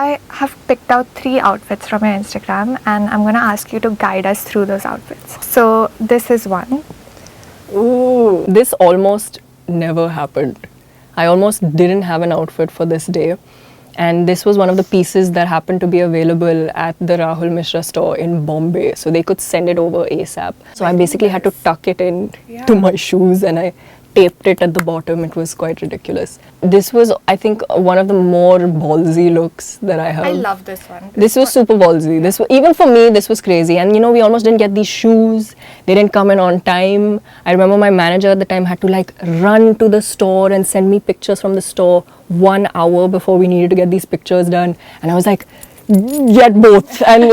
I have picked out 3 outfits from your Instagram, and I'm going to ask you to guide us through those outfits. So this is one. Ooh, this almost never happened. I almost didn't have an outfit for this day. And this was one of the pieces that happened to be available at the Rahul Mishra store in Bombay. So they could send it over ASAP. So I basically had to tuck it in to my shoes, and I taped it at the bottom. It was quite ridiculous. This was, I think, one of the more ballsy looks that I have. I love this one. This was super ballsy. This was, even for me, this was crazy. And we almost didn't get these shoes. They didn't come in on time. I remember my manager at the time had to run to the store and send me pictures from the store 1 hour before we needed to get these pictures done. And I was like, get both. And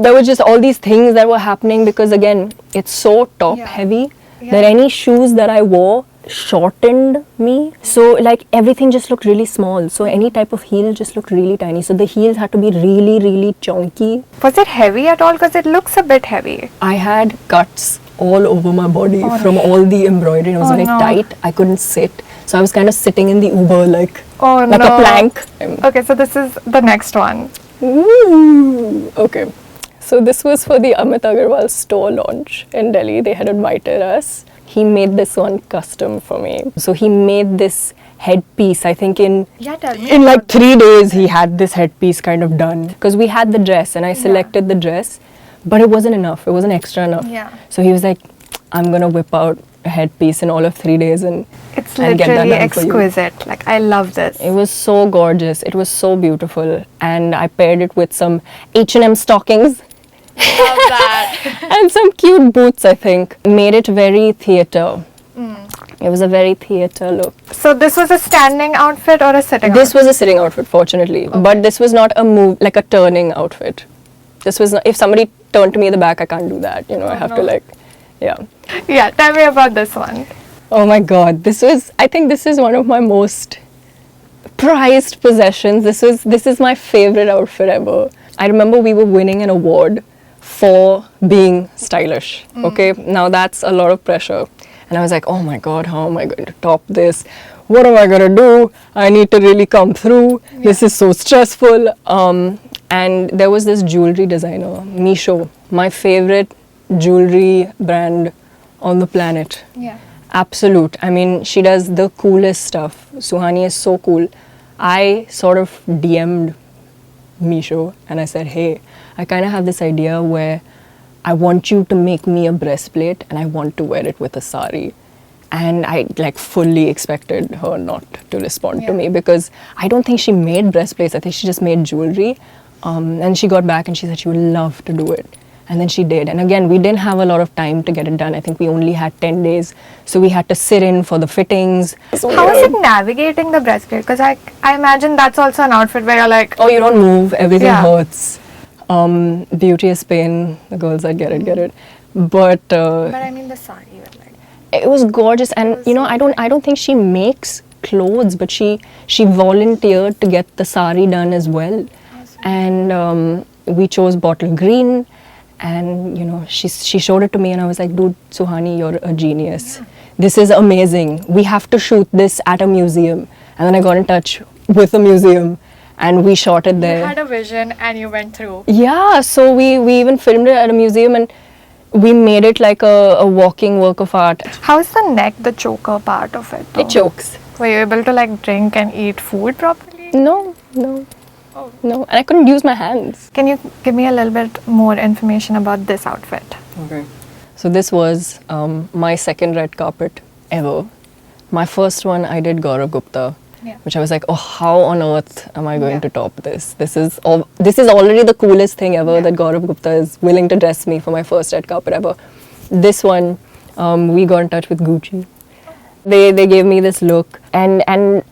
there were just all these things that were happening because, again, it's so top heavy that any shoes that I wore shortened me, so everything just looked really small, so any type of heel just looked really tiny, so the heels had to be really, really chunky. Was it heavy at all? Because it looks a bit heavy. I had cuts all over my body from all the embroidery. It was very tight. I couldn't sit, so I was kind of sitting in the Uber like a plank. Okay, so this is the next one. Ooh, okay, so this was for the Amit Agarwal store launch in Delhi. They had invited us. He made this one custom for me. So he made this headpiece, I think in 3 days he had this headpiece kind of done. Because we had the dress and I selected the dress, but it wasn't enough. It wasn't extra enough. Yeah. So he was like, I'm going to whip out a headpiece in all of 3 days and it's literally exquisite. I love this. It was so gorgeous. It was so beautiful. And I paired it with some H&M stockings. Love that. And some cute boots, I think. Made it very theatre. It was a very theatre look. So this was a standing outfit or a sitting outfit? This was a sitting outfit, fortunately. Okay. But this was not a turning outfit. This was not, if somebody turned to me in the back, I can't do that. I have to Yeah, tell me about this one. Oh my God. I think this is one of my most prized possessions. This is my favorite outfit ever. I remember we were winning an award for being stylish. Okay, now that's a lot of pressure. And I was like, oh my God, how am I going to top this? What am I going to do? I need to really come through. This is so stressful. And there was this jewelry designer, Misho, my favorite jewelry brand on the planet. Yeah. Absolute. I mean, she does the coolest stuff. Suhani is so cool. I sort of DM'd Misho and I said, hey, I kind of have this idea where I want you to make me a breastplate and I want to wear it with a sari. And I fully expected her not to respond to me because I don't think she made breastplates. I think she just made jewelry. And she got back and she said she would love to do it. And then she did. And again, we didn't have a lot of time to get it done. I think we only had 10 days. So we had to sit in for the fittings. How is it navigating the breastplate? Because I imagine that's also an outfit where you're like... Oh, you don't move. Everything hurts. Beauty is pain. The girls that get it. But I mean the sari. It was gorgeous. And, I don't think she makes clothes. But she volunteered to get the sari done as well. And we chose bottle green. And, she showed it to me and I was like, dude, Suhani, you're a genius. Yeah. This is amazing. We have to shoot this at a museum. And then I got in touch with the museum and we shot it there. You had a vision and you went through. Yeah, so we even filmed it at a museum and we made it like a walking work of art. How is the neck, the choker part of it? It chokes. Were you able to drink and eat food properly? No. Oh. No, and I couldn't use my hands. Can you give me a little bit more information about this outfit? Okay. So this was my second red carpet ever. My first one I did Gaurav Gupta, which I was like, oh, how on earth am I going to top this? This is already the coolest thing ever that Gaurav Gupta is willing to dress me for my first red carpet ever. This one, we got in touch with Gucci. They gave me this look and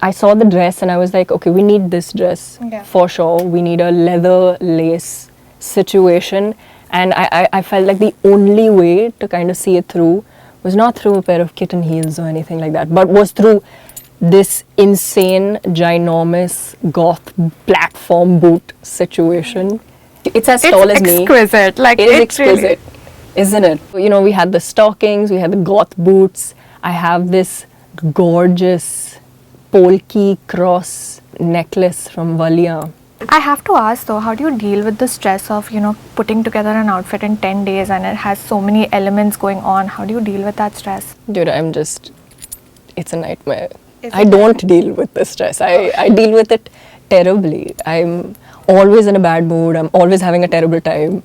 I saw the dress and I was like, okay, we need this dress for sure. We need a leather lace situation. And I felt like the only way to kind of see it through was not through a pair of kitten heels or anything like that, but was through this insane, ginormous, goth platform boot situation. It's as tall as me. Exquisite. It is exquisite, isn't it? We had the stockings, we had the goth boots. I have this gorgeous polki cross necklace from Valia I have to ask though, how do you deal with the stress of, putting together an outfit in 10 days and it has so many elements going on? How do you deal with that stress? Dude, it's a nightmare. Is I it? don't deal with the stress. I deal with it terribly. I'm always in a bad mood. I'm always having a terrible time.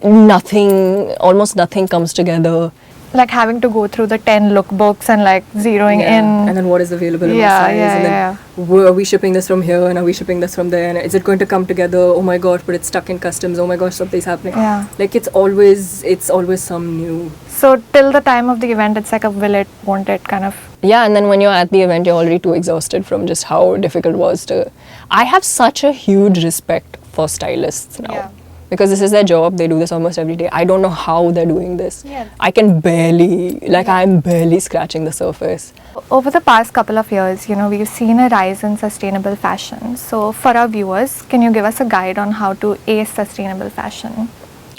Almost nothing comes together. Like having to go through the 10 lookbooks and like zeroing in. And then what is available in my Yeah, size? yeah, and then yeah. are we shipping this from here and are we shipping this from there? And is it going to come together? Oh my gosh, but it's stuck in customs. Oh my gosh, something's happening. Yeah. Like it's always some new. So till the time of the event, it's like a will it, won't it kind of. Yeah, and then when you're at the event, you're already too exhausted from just how difficult it was to. I have such a huge respect for stylists now. Yeah. Because this is their job, they do this almost every day. I don't know how they're doing this. Yeah. I can barely, I'm barely scratching the surface. Over the past couple of years, we've seen a rise in sustainable fashion. So for our viewers, can you give us a guide on how to ace sustainable fashion?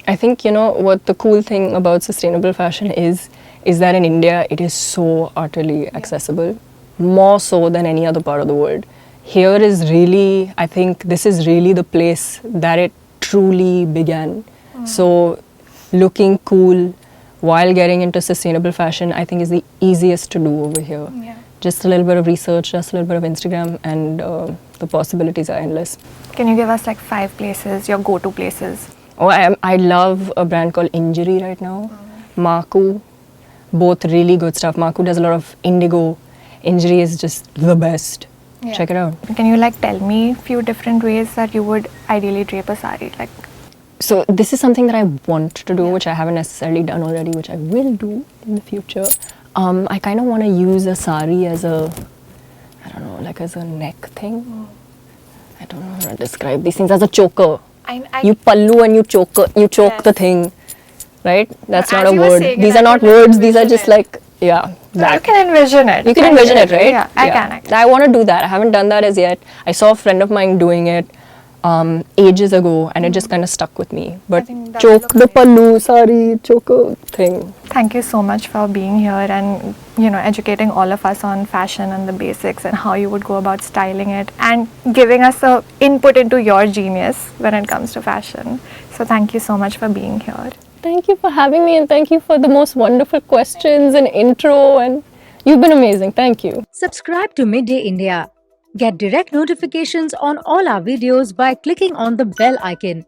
I think, what the cool thing about sustainable fashion is that in India, it is so utterly accessible, more so than any other part of the world. Here is really, I think this is really the place that it truly began. So looking cool while getting into sustainable fashion, I think is the easiest to do over here. Yeah. Just a little bit of research, just a little bit of Instagram, and the possibilities are endless. Can you give us like 5 places, your go-to places? Oh, I love a brand called Injury right now. Maku, both really good stuff. Maku does a lot of indigo. Injury is just the best. Yeah. Check it out. Can you tell me a few different ways that you would ideally drape a sari? So this is something that I want to do, which I haven't necessarily done already, which I will do in the future. I kind of want to use a sari as a, as a neck thing. I don't know how to describe these things, as a choker. You pallu and you choke Yes. the thing, right? That's No, not as a you were word. saying These it, are I not could words. These are envision just it. that. You can envision it. You can envision it, right? Yeah, I can. I want to do that. I haven't done that as yet. I saw a friend of mine doing it ages ago, and it just kind of stuck with me. But think that choke will the look pallu, sari, choker thing. Thank you so much for being here and educating all of us on fashion and the basics and how you would go about styling it and giving us a input into your genius when it comes to fashion. So thank you so much for being here. Thank you for having me, and thank you for the most wonderful questions and intro, and you've been amazing. Thank you. Subscribe to Midday India. Get direct notifications on all our videos by clicking on the bell icon.